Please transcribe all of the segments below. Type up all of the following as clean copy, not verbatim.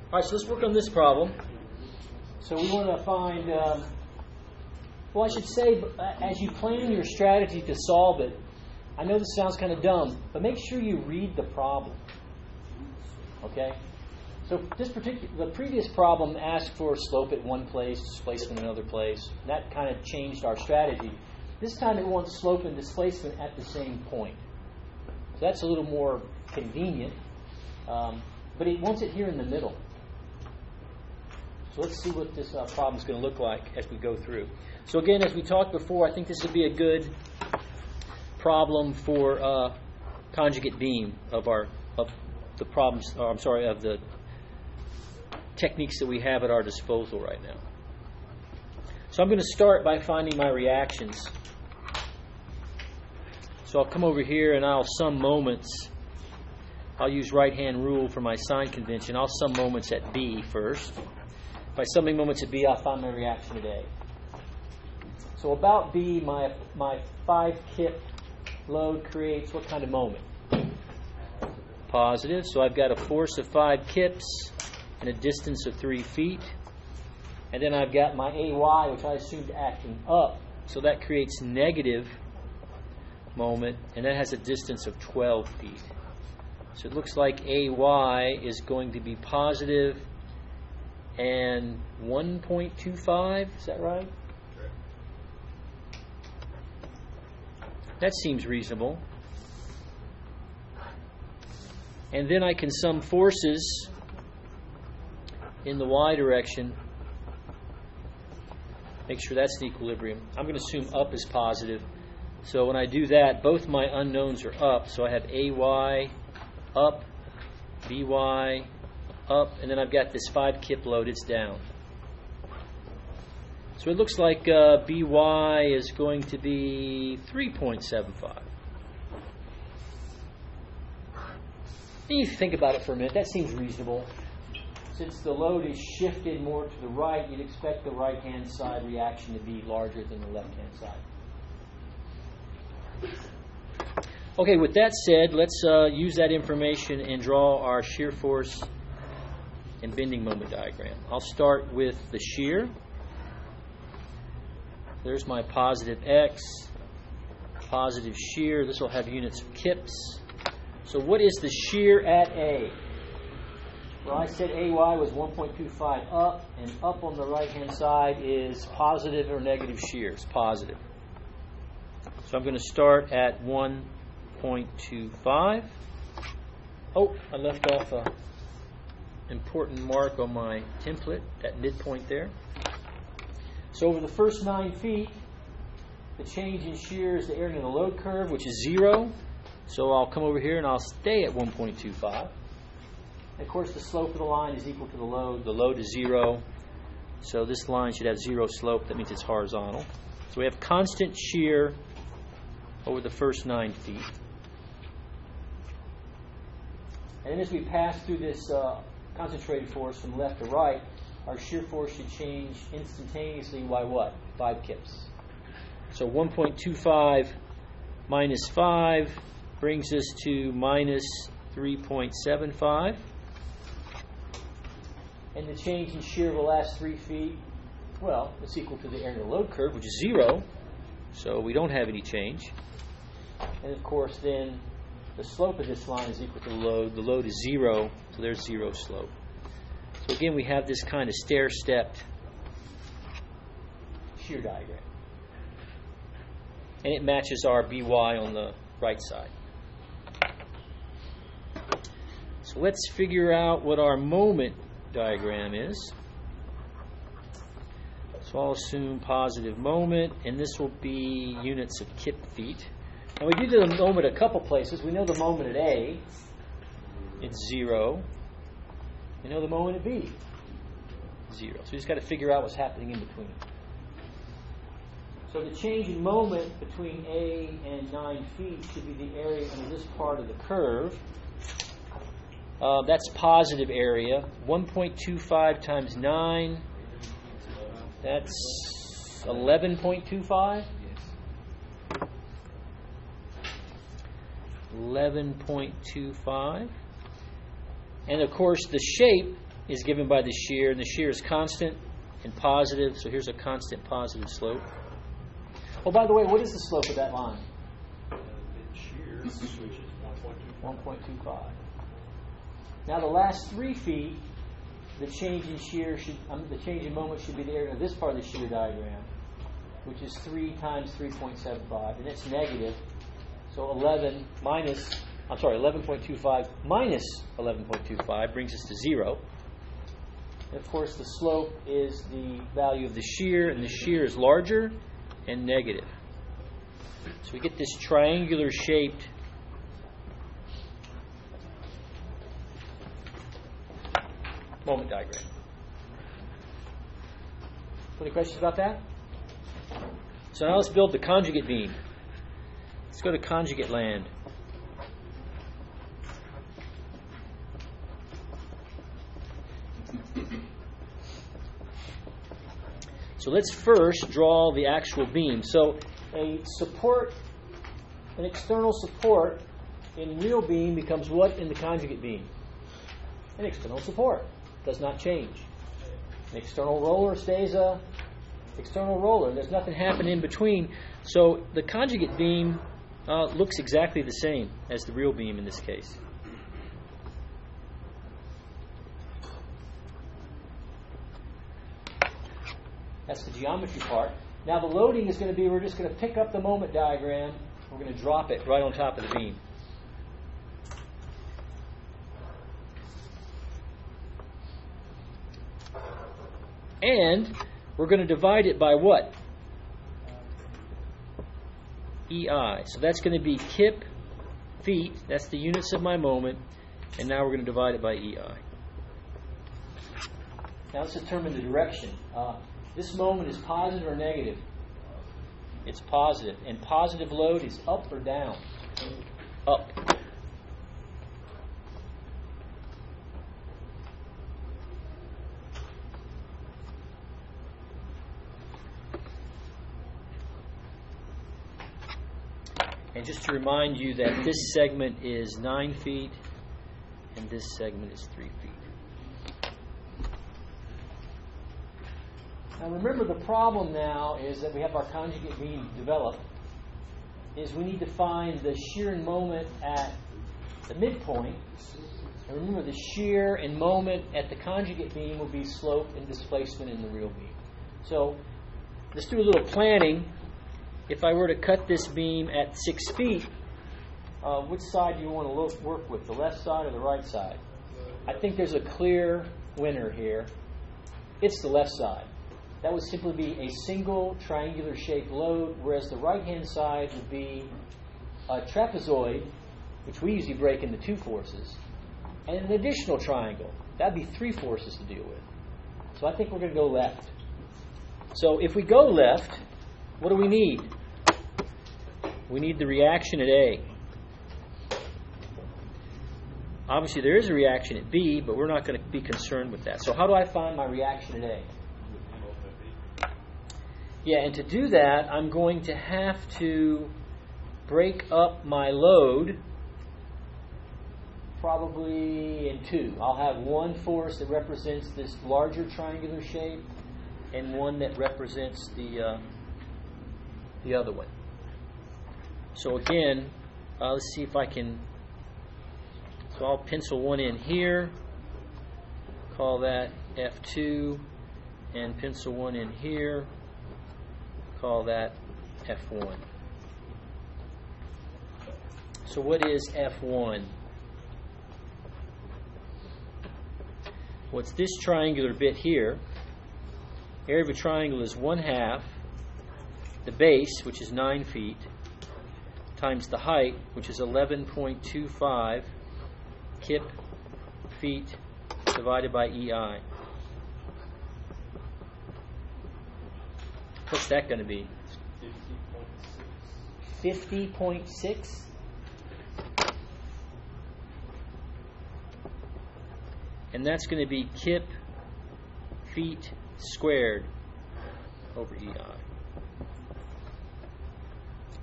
All right, so let's work on this problem. So we want to find, well, I should say, as you plan your strategy to solve it, I know this sounds kind of dumb, but make sure you read the problem. Okay? So the previous problem asked for slope at one place, displacement in another place. And that kind of changed our strategy. This time it wants slope and displacement at the same point. So that's a little more convenient, but it wants it here in the middle. So let's see what this problem is going to look like as we go through. So again, as we talked before, I think this would be a good problem for conjugate beam of the problems. Of the techniques that we have at our disposal right now. So I'm going to start by finding my reactions. So I'll come over here and I'll sum moments. I'll use right-hand rule for my sign convention. I'll sum moments at B first. By summing moments at B, I'll find my reaction at A. So about B, my 5 kip load creates what kind of moment? Positive. So I've got a force of 5 kips and a distance of 3 feet. And then I've got my AY, which I assumed acting up. So that creates negative moment, and that has a distance of 12 feet. So it looks like AY is going to be positive and 1.25. Is that right? That seems reasonable. And then I can sum forces in the y direction. Make sure that's the equilibrium. I'm going to assume up is positive. So when I do that, both my unknowns are up. So I have AY up, BY up, and then I've got this 5 kip load. It's down. So it looks like BY is going to be 3.75. And you think about it for a minute. That seems reasonable. Since the load is shifted more to the right, you'd expect the right-hand side reaction to be larger than the left-hand side. Okay, with that said, let's use that information and draw our shear force and bending moment diagram. I'll start with the shear. There's my positive X, positive shear. This will have units of kips. So what is the shear at A? Well, I said AY was 1.25 up, and up on the right-hand side is positive or negative shear. It's positive. So I'm going to start at 1.25. Oh, I left off an important mark on my template, that midpoint there. So over the first 9 feet, the change in shear is the area in the load curve, which is 0. So I'll come over here and I'll stay at 1.25. Of course, the slope of the line is equal to the load. The load is 0. So this line should have 0 slope. That means it's horizontal. So we have constant shear over the first 9 feet. And then as we pass through this concentrated force from left to right, our shear force should change instantaneously by what? 5 kips. So 1.25 minus 5 brings us to minus 3.75. And the change in shear of the last 3 feet, well, it's equal to the area of the load curve, which is 0. So we don't have any change. And of course, then the slope of this line is equal to the load. The load is 0, so there's 0 slope. So again, we have this kind of stair-stepped shear diagram. And it matches our BY on the right side. So let's figure out what our moment diagram is. So I'll assume positive moment, and this will be units of kip feet. And we do the moment a couple places. We know the moment at A, it's 0. We know the moment at B, 0. So we just got to figure out what's happening in between. So the change in moment between A and 9 feet should be the area under this part of the curve. That's positive area. 1.25 times 9, that's 11.25. 11.25. And of course, the shape is given by the shear, and the shear is constant and positive, so here's a constant positive slope. Oh, by the way, what is the slope of that line? Shear, which is 1.25. Now the last 3 feet, the change in shear the change in moment should be the area of this part of the shear diagram, which is 3 times 3.75, and it's negative. So 11.25 minus 11.25 brings us to 0. And of course, the slope is the value of the shear, and the shear is larger and negative. So we get this triangular shaped moment diagram. Any questions about that? So now let's build the conjugate beam. Let's go to conjugate land. So let's first draw the actual beam. So an external support in real beam becomes what in the conjugate beam? An external support. Does not change. An external roller stays a external roller. There's nothing happening in between. So the conjugate beam looks exactly the same as the real beam in this case. That's the geometry part. Now the loading is going to be, we're just going to pick up the moment diagram. We're going to drop it right on top of the beam. And we're going to divide it by what? EI. So that's going to be kip feet. That's the units of my moment. And now we're going to divide it by EI. Now let's determine the direction. This moment is positive or negative? It's positive. And positive load is up or down? Up. And just to remind you that this segment is 9 feet and this segment is 3 feet. Now remember, the problem now is that we have our conjugate beam developed, is we need to find the shear and moment at the midpoint. And remember, the shear and moment at the conjugate beam will be slope and displacement in the real beam. So let's do a little planning. If I were to cut this beam at 6 feet, which side do you want to work with, the left side or the right side? I think there's a clear winner here. It's the left side. That would simply be a single triangular shaped load, whereas the right-hand side would be a trapezoid, which we usually break into 2 forces, and an additional triangle. That would be 3 forces to deal with. So I think we're going to go left. So if we go left, what do we need? We need the reaction at A. Obviously, there is a reaction at B, but we're not going to be concerned with that. So how do I find my reaction at A? Yeah, and to do that, I'm going to have to break up my load probably in 2. I'll have one force that represents this larger triangular shape and one that represents the other one. So again, let's see if I can. So I'll pencil one in here, call that F2, and pencil one in here, call that F1. So what is F1? What's this triangular bit here? Area of a triangle is 1/2 the base, which is 9 feet, times the height, which is 11.25 kip feet divided by EI. What's that going to be? 50.6? And that's going to be kip feet squared over EI.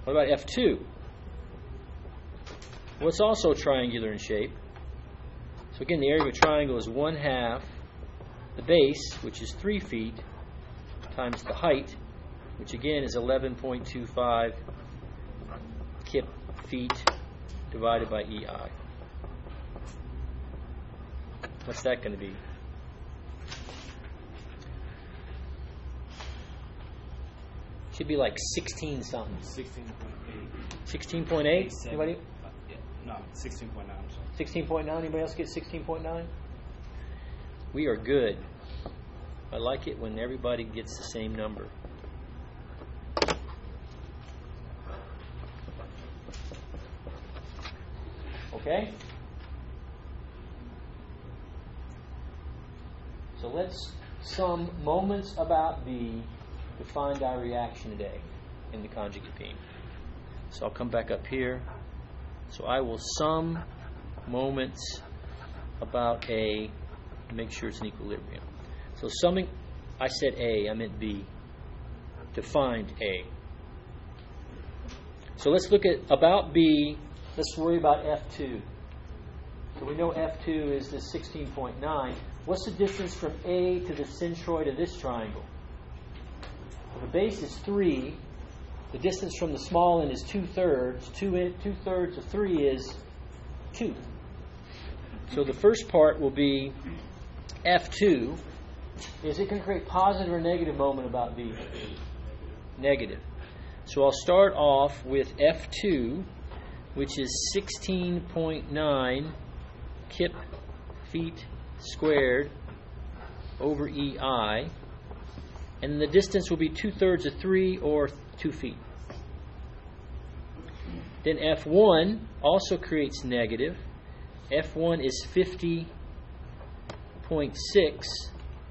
What about F2? Well, it's also triangular in shape. So again, the area of a triangle is 1/2 the base, which is 3 feet, times the height, which again is 11.25 kip feet divided by EI. What's that going to be? Should be like 16 something. 16.8. 16.8? Anybody? Yeah, no, 16.9. 16.9? Anybody else get 16.9? We are good. I like it when everybody gets the same number. Okay? So let's sum moments about B to find our reaction today in the conjugate beam. So I'll come back up here. So I will sum moments about A to make sure it's in equilibrium. So summing, I said A, I meant B. To find A. So let's look at about B. Let's worry about F2. So we know F2 is the 16.9. What's the distance from A to the centroid of this triangle? Well, the base is 3. The distance from the small end is 2/3. 2/3 of 3 is 2. So the first part will be F2. Is it going to create positive or negative moment about B? Negative. So I'll start off with F2, which is 16.9 kip feet squared over EI. And the distance will be 2/3 of 3 or 2 feet. Then F1 also creates negative. F1 is 50.6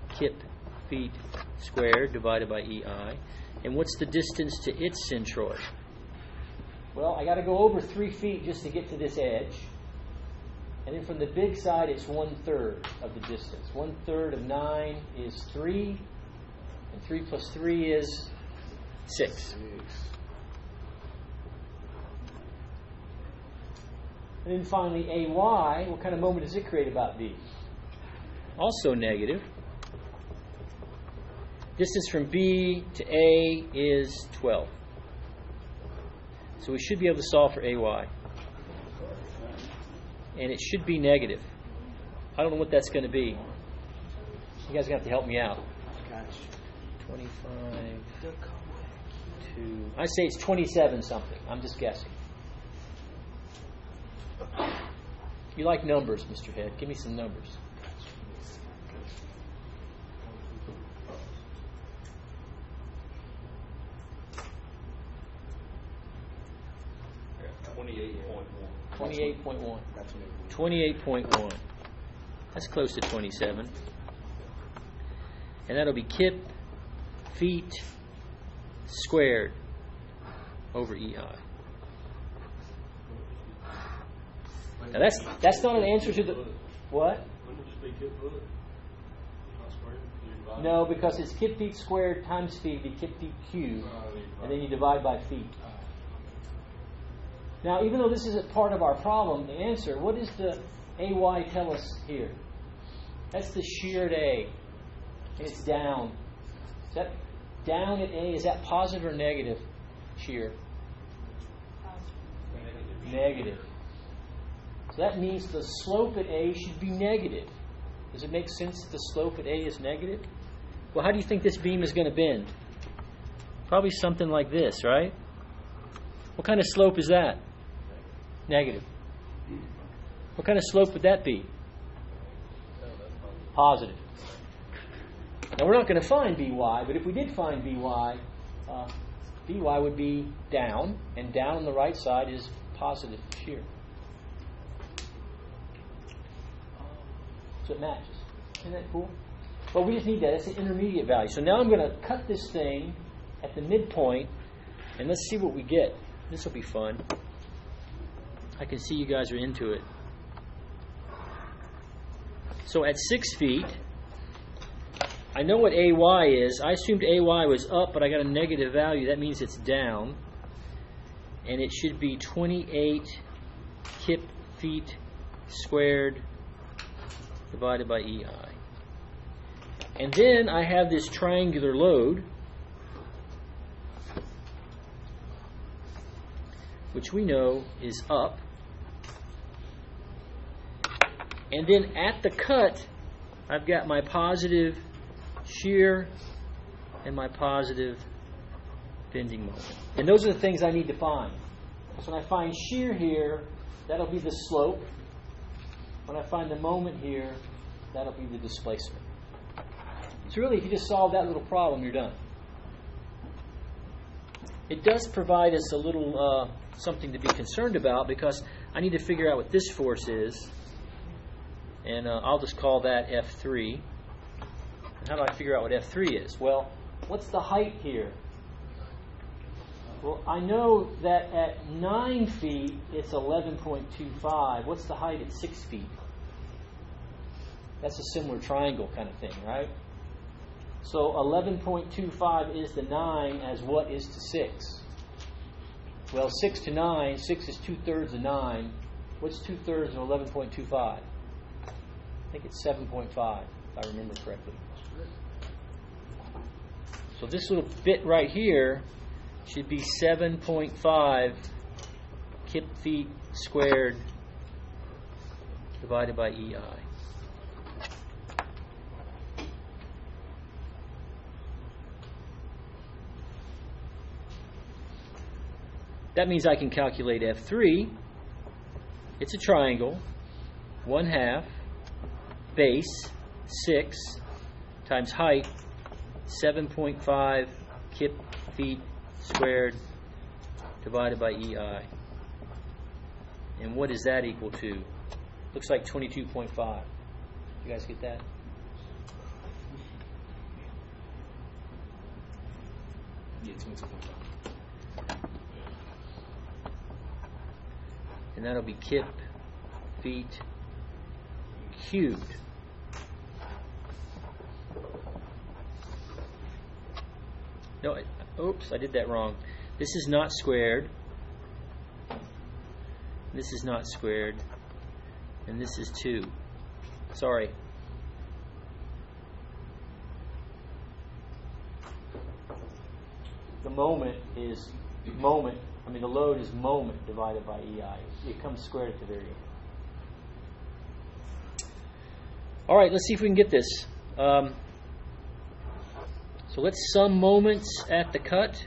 kip feet squared divided by EI. And what's the distance to its centroid? Well, I got to go over 3 feet just to get to this edge. And then from the big side, it's 1/3 of the distance. 1/3 of 9 is 3. And 3 plus 3 is 6. And then finally, AY, what kind of moment does it create about B? Also negative. Distance from B to A is 12. So we should be able to solve for AY. And it should be negative. I don't know what that's going to be. You guys are going to have to help me out. 25 to... I say it's 27 something. I'm just guessing. You like numbers, Mr. Head. Give me some numbers. $28.1. 28.1. 28.1. That's close to 27. And that'll be kip feet squared over EI. Now that's not an answer to the what? Wouldn't it just be kip foot? Not squared? No, because it's kip feet squared times feet, be kip feet cubed, and then you divide by feet. Now, even though this isn't part of our problem, the answer, what does the AY tell us here? That's the shear at A. And it's down. Is that down at A? Is that positive or negative shear? Negative. So that means the slope at A should be negative. Does it make sense that the slope at A is negative? Well, how do you think this beam is going to bend? Probably something like this, right? What kind of slope is that? Negative. What kind of slope would that be? Positive. Now, we're not going to find BY, but if we did find BY, BY would be down, and down on the right side is positive shear. So it matches. Isn't that cool? Well, we just need that. That's the intermediate value. So now I'm going to cut this thing at the midpoint, and let's see what we get. This will be fun. I can see you guys are into it. So at 6 feet, I know what AY is. I assumed AY was up, but I got a negative value. That means it's down. And it should be 28 kip feet squared divided by EI. And then I have this triangular load, which we know is up. And then at the cut, I've got my positive shear and my positive bending moment. And those are the things I need to find. So when I find shear here, that'll be the slope. When I find the moment here, that'll be the displacement. So really, if you just solve that little problem, you're done. It does provide us a little something to be concerned about, because I need to figure out what this force is. And I'll just call that F3. And how do I figure out what F3 is? Well, what's the height here? Well, I know that at 9 feet, it's 11.25. What's the height at 6 feet? That's a similar triangle kind of thing, right? So 11.25 is to 9 as what is to 6? Well, 6 to 9, 6 is 2/3 of 9. What's 2/3 of 11.25? I think it's 7.5, if I remember correctly. So this little bit right here should be 7.5 kip feet squared divided by EI. That means I can calculate F3. It's a triangle. 1/2 base 6 times height 7.5 kip feet squared divided by EI. And what does that equal to? Looks like 22.5. You guys get that? Yeah, 22.5. And that'll be kip feet cubed. No, oops, I did that wrong. This is not squared. This is not squared. And this is 2. Sorry. The moment is moment. I mean, the load is moment divided by EI. It comes squared at the very end. All right, let's see if we can get this. So let's sum moments at the cut.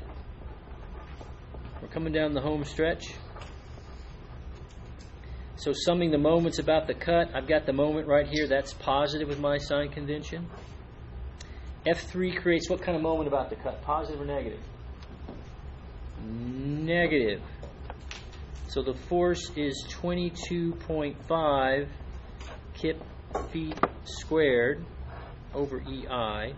We're coming down the home stretch. So summing the moments about the cut, I've got the moment right here. That's positive with my sign convention. F3 creates what kind of moment about the cut? Positive or negative? Negative. So the force is 22.5 kip feet squared over EI.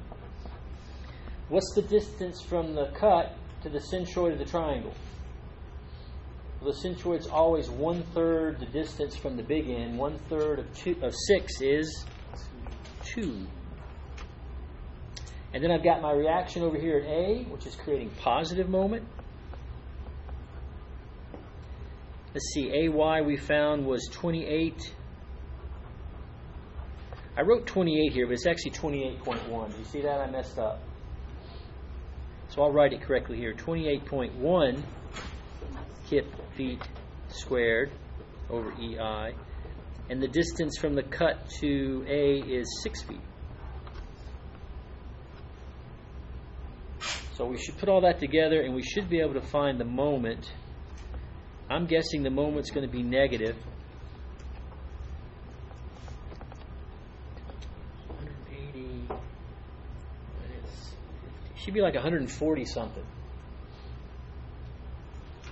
What's the distance from the cut to the centroid of the triangle? Well, the centroid's always 1/3 the distance from the big end. 1/3 of 6 is 2. And then I've got my reaction over here at A, which is creating positive moment. Let's see, AY we found was 28. I wrote 28 here, but it's actually 28.1. Do you see that? I messed up. So I'll write it correctly here. 28.1 kip feet squared over EI. And the distance from the cut to A is 6 feet. So we should put all that together and we should be able to find the moment. I'm guessing the moment's going to be negative. 180 minus 50. Should be like 140 something.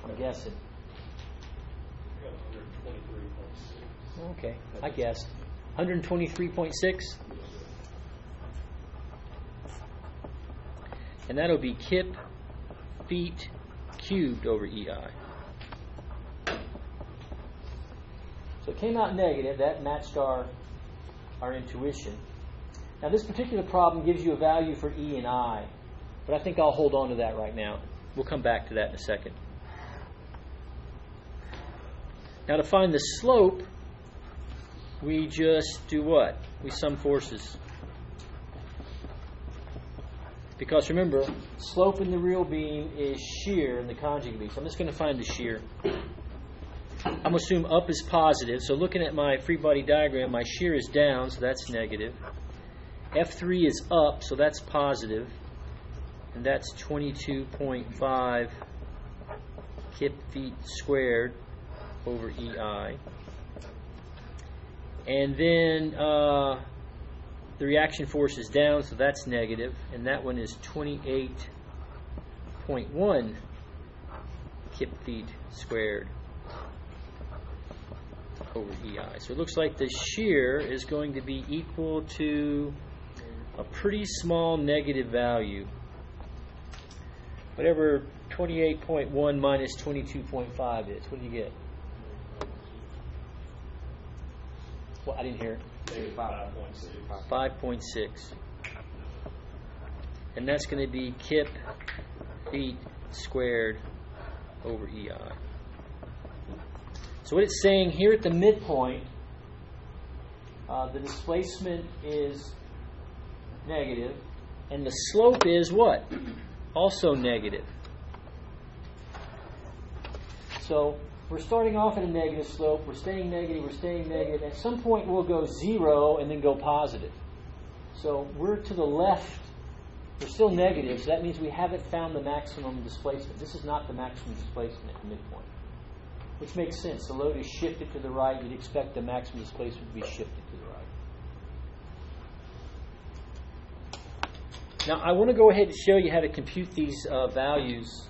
I'm guessing. Okay, I guessed. 123.6. And that'll be kip feet cubed over EI. So it came out negative. That matched our intuition. Now this particular problem gives you a value for E and I, but I think I'll hold on to that right now. We'll come back to that in a second. Now to find the slope, we just do what? We sum forces. Because remember, slope in the real beam is shear in the conjugate beam. So I'm just going to find the shear. I'm going to assume up is positive. So looking at my free body diagram, my shear is down, so that's negative. F3 is up, so that's positive. And that's 22.5 kip feet squared over EI. And then the reaction force is down, so that's negative, and that one is 28.1 kip feet squared over EI. So it looks like the shear is going to be equal to a pretty small negative value. Whatever 28.1 minus 22.5 is. What do you get? Well, I didn't hear it. 5.6. And that's going to be kip feet squared over EI. So what it's saying here at the midpoint, the displacement is negative, and the slope is what? Also negative. So we're starting off at a negative slope. We're staying negative. We're staying negative. At some point, we'll go 0 and then go positive. So we're to the left. We're still negative, so that means we haven't found the maximum displacement. This is not the maximum displacement at the midpoint, which makes sense. The load is shifted to the right. You'd expect the maximum displacement to be shifted to the right. Now, I want to go ahead and show you how to compute these values.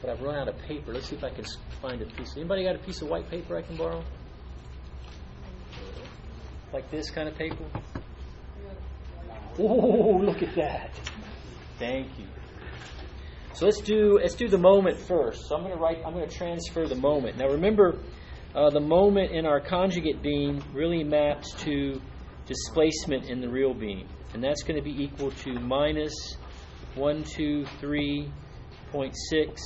But I've run out of paper. Let's see if I can find a piece. Anybody got a piece of white paper I can borrow? Like this kind of paper? Oh, look at that. Thank you. So let's do the moment first. So I'm going to transfer the moment. Now remember, the moment in our conjugate beam really maps to displacement in the real beam. And that's going to be equal to minus 123.6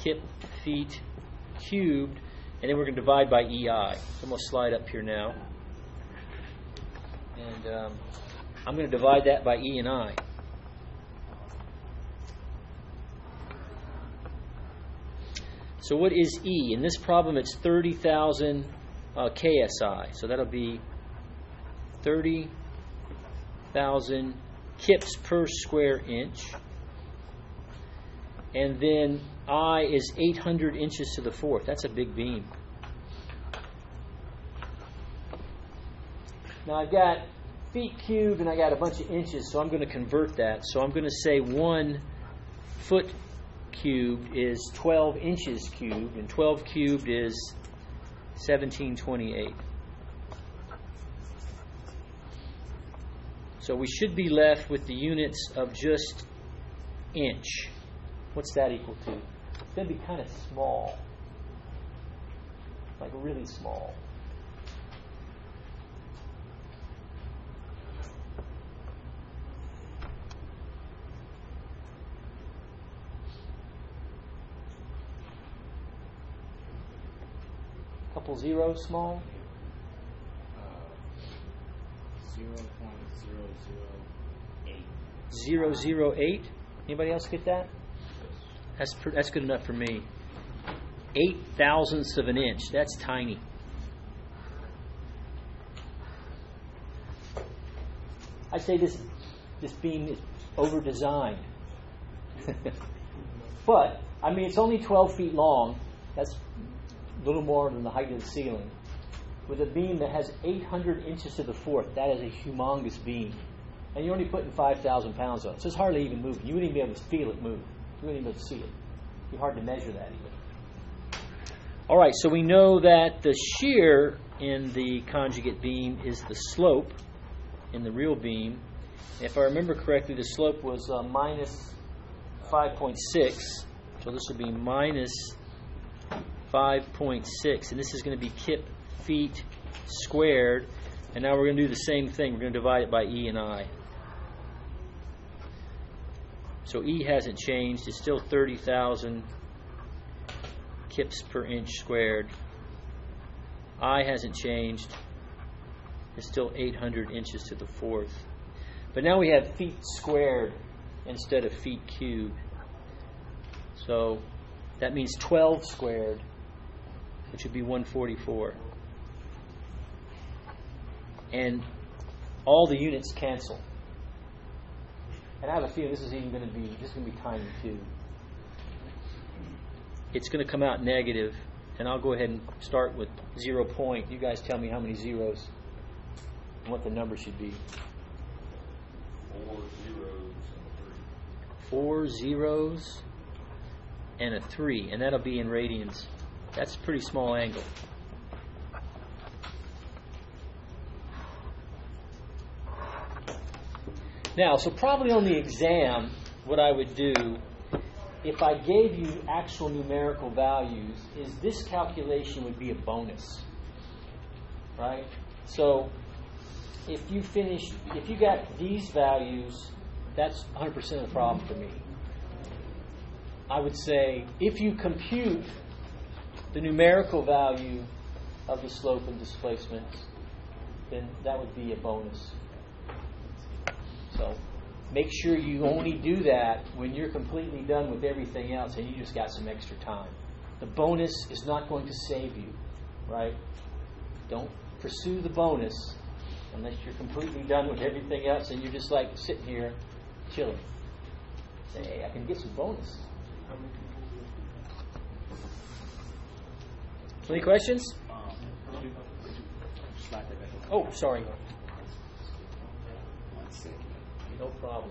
kip feet cubed, and then we're going to divide by EI. So I'm going to slide up here now, and I'm going to divide that by E and I. So what is E? In this problem, it's 30,000 KSI. So that'll be 30,000 kips per square inch. And then I is 800 inches to the fourth. That's a big beam. Now I've got feet cubed and I got a bunch of inches, so I'm going to convert that. So I'm going to say 1 foot cubed is 12 inches cubed, and 12 cubed is 1728. So we should be left with the units of just inch. What's that equal to? It's going to be kind of small. Like really small. Couple zeros small? 0.008. 008? Anybody else get that? That's good enough for me. 8 thousandths of an inch. That's tiny. I say this beam is over-designed. But, I mean, it's only 12 feet long. That's a little more than the height of the ceiling. With a beam that has 800 inches to the fourth, that is a humongous beam. And you're only putting 5,000 pounds on it. So it's hardly even moving. You wouldn't even be able to feel it move. You wouldn't even be able to see it. It'd be hard to measure that even. All right, so we know that the shear in the conjugate beam is the slope in the real beam. If I remember correctly, the slope was minus 5.6. So this will be minus 5.6. And this is going to be kip feet squared. And now we're going to do the same thing. We're going to divide it by E and I. So E hasn't changed. It's still 30,000 kips per inch squared. I hasn't changed. is still 800 inches to the fourth. But now we have feet squared instead of feet cubed. So that means 12 squared, which would be 144. And all the units cancel. And I have a feeling this is going to be tiny too. It's going to come out negative, and I'll go ahead and start with 0 point. You guys tell me how many zeros and what the number should be. 4 zeros and a 3, and that'll be in radians. That's a pretty small angle. Now, so probably on the exam, what I would do, if I gave you actual numerical values, is this calculation would be a bonus, right? So if you got these values, that's 100% of the problem for me. I would say if you compute the numerical value of the slope and displacement, then that would be a bonus. So make sure you only do that when you're completely done with everything else and you just got some extra time. The bonus is not going to save you, right? Don't pursue the bonus unless you're completely done with everything else and you're just like sitting here chilling. Say, hey, I can get some bonus. Any questions? Oh, sorry. No problem.